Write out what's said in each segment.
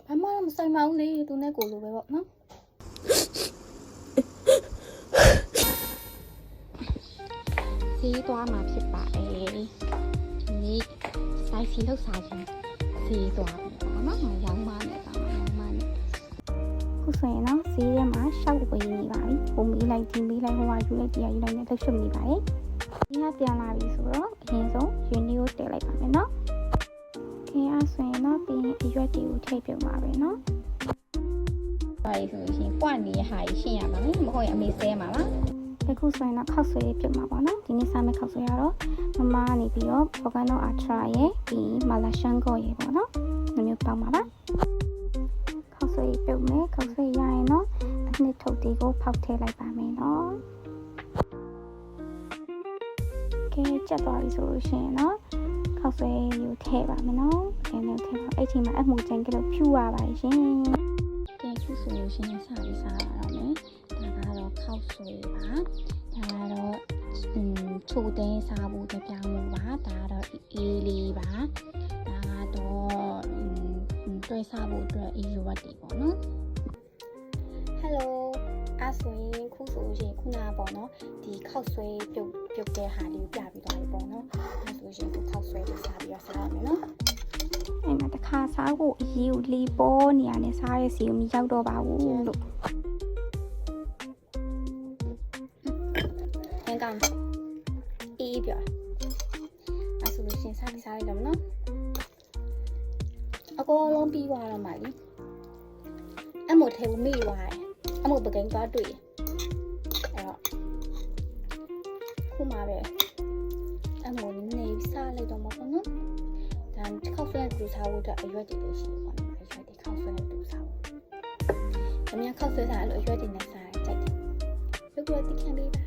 ဘာမှမဆိုင်မအောင်လေသူနဲ့ကိုလိုပဲပေါ့နော်စီးသွားမှာဖြစ်ပါတယ်ဒီနေ့စိုက်စီလောက်စားခြင်းစီးသွားပြီပေါ့နော်ရောင်းမနဲ့ပါရောင်းမနဲ့ခုဆိုရင်တော့ဈေးထဲမှာရှောက်ဝေးနေပါပြီဟိုမီးလိုက်ဒီမီးလိုက်ဟိုကယူလိုက်တရားယူလိုက်နဲ့လှုပ်ရှုပ်နေပါတယ်ဒီကပြန်လာပြီဆိုတော့အရင်ဆုံးယူနီကိုတည်လိုက်ပါမယ်နော်ခင်အားဆိုရင်တော့ပြီးရင်အရွက်တွေကိုထည့်ပြုံပါပဲနော်ပါရီဆိုရင်ပွက်နေတဲ့ဟာကြီးရှင်းရမှာလေမဟုတ်ရင်အမေဆဲမှာပါအခုဆိုရင်တော့ခောက်ဆွဲပြုတ်မှာပေါ့နော်ဒီနေ့စားမယ့်ခောက်ဆွဲကတော့မမကနေပြီးတော့ Volcano Ultra ရဲ့ပြီးမာလာရှန်ကိုရဲ့ပေါ့နော်မျိုးပေါင်းပါပါခောက်ဆွဲပြုတ်မယ်ခောက်ဆွဲရရင်တော့အနှစ်ထုတ်တီးကိုဖောက်ထည့်လိုက်ပါမယ်နော်ကဲကြက်သွားပြီဆိုလို့ရှိရင်တော့ခောက်ဆွဲယူထည့်ပါမယ်နော်ကဲမျိုးထည့်ပါအဲ့ချိန်မှာအမှုချင်ကလေးဖြူရပါရှင်ကဲဖြူဆိုလို့ရှိရင်စပြီးစားရအောင်မယ်ဒါကတော့ခောက်ဆွဲပါဒါကတော့ချိုတင်းစားဖို့တပြောင်းလို့ပါဒါကတော့အေးလေးပါဒါကတော့တွဲစားဖို့အတွက်အေးရွက်တွေပေါ့နော်ဟယ်လိုအဲ့ဆိုရင်ခုဆိုရင်ခုနကပေါ့နော်ဒီခောက်ဆွဲပြုတ်တဲ့ဟာလေးကိုပြပြီးသွားပြီပေါ့နော်အဲ့ဆိုရင်ခောက်ဆွဲလေးစားပြီးတော့စားရမယ်နော်အဲ့မှာတစ်ခါစားဖို့အရေးကိုလီပေါ်နေရနဲ့စားရစီကိုမရောက်တော့ပါဘူးလို့ကောင်းအေးပြအဲ့ဆိုလို့ရှင်စားပြီးစားလိုက်တော့မနော်အကောလုံးပြီးသွားတော့မှလीအမို့ထဲမိသွားတယ်အမို့ပကင်းသွားတွေ့အဲ့တော့ခုမှပဲအမို့နေစားလိုက်တော့မှာပေါ့နော်ဒါခောက်ဆွဲတူစားဖို့အတွက်အရွက်တွေလည်းရှိတယ်ပေါ့နော်အရွက်တွေခောက်ဆွဲတူစားဖို့အများခောက်ဆွဲစားအဲ့လိုအရွက်တွေနဲ့စားကြိုက်တယ်ရုပ်တော့တိခံလေးပါ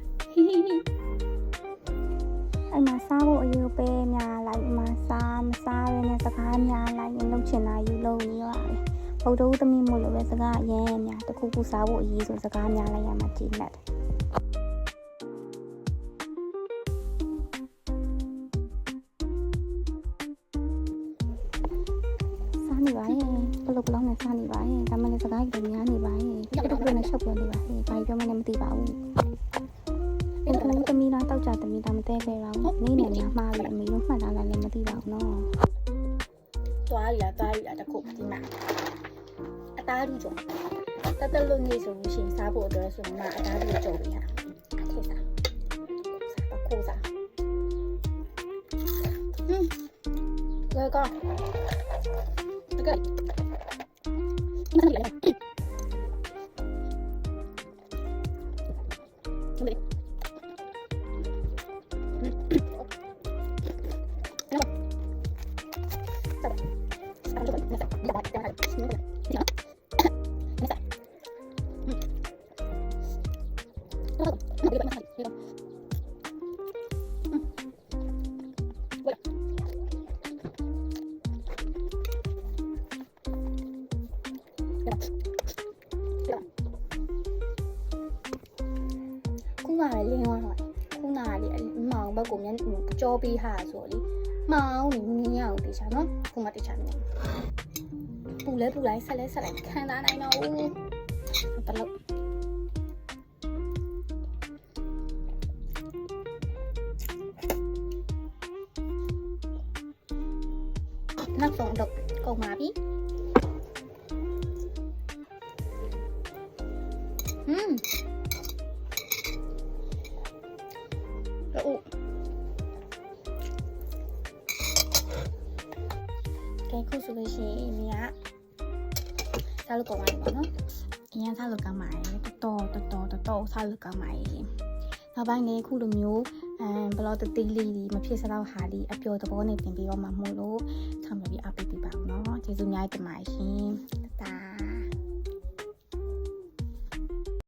အဲ့မှာစားဖို့အယူပဲများလိုက်မှာစားမစားရတဲ့စကားများလိုက်ရင်လှုပ်ချင်တာယူလို့ရပါတယ်။ဘုဒ္ဓဦးသမီးမို့လို့ပဲစကားအရင်များတခုခုစားဖို့အရေးဆိုစကားများလိုက်ရမှာကြည်နဲ့စားနေပါရဲ့ဘလို့ဘလို့နဲ့စားနေပါရဲ့ဒါမှလည်းစကားကြီးများနေပါရဲ့တခုခုနဲ့ရှုပ်ပြောနေပါရဲ့ဘာပြောမှလည်းမသိပါဘူး။အဲ့တော့သမီးလားတောက်ကြသမီးလားမတဲခဲ့တော့နင်းနေများမှားပြီးအမေတို့မှတ်ထားလိုက်လည်းမသိပါဘူးနော်။သွားရတခုဒီမှာအသားလူကြောတလုံးနေဆိုလို့ရှိရင်စားဖို့အတွက်ဆိုမှအသားလူကြောပေးရအထက်စားပခိုးစားလေကောတကယ်ခုနကလည်းလင်းသွားတော့ခုနကလေမောင်ဘက်ကိုမြန်ကြောပေးဟာဆိုလေမောင်နေမြင်ရအောင်တေချာနော်ခုမှတေချာနေပူလဲပူလိုက်ဆက်လိုက်ခံစားနိုင်တော့ဦးတလို့နောက်ဆုံးတော့ကုန်ပါပြီခုဆိုလို့ရှိရင်မြတ်စားလို့ကောင်းပါပြီနော်အရင်စားလို့ကောင်းပါတယ်တော်စားလို့ကောင်းပါတယ်နောက်ပိုင်းလည်းခုလိုမျိုးဘလော့တီးလေးမဖြစ်စတော့ဟာလေးအပျော်သဘောနဲ့ပြင်ပြီးတော့မှမို့လို့ဆောင်ပြီးအပ်ပေးပါဦးနော်ကျေးဇူးများတင်ပါတယ်ရှင်တာ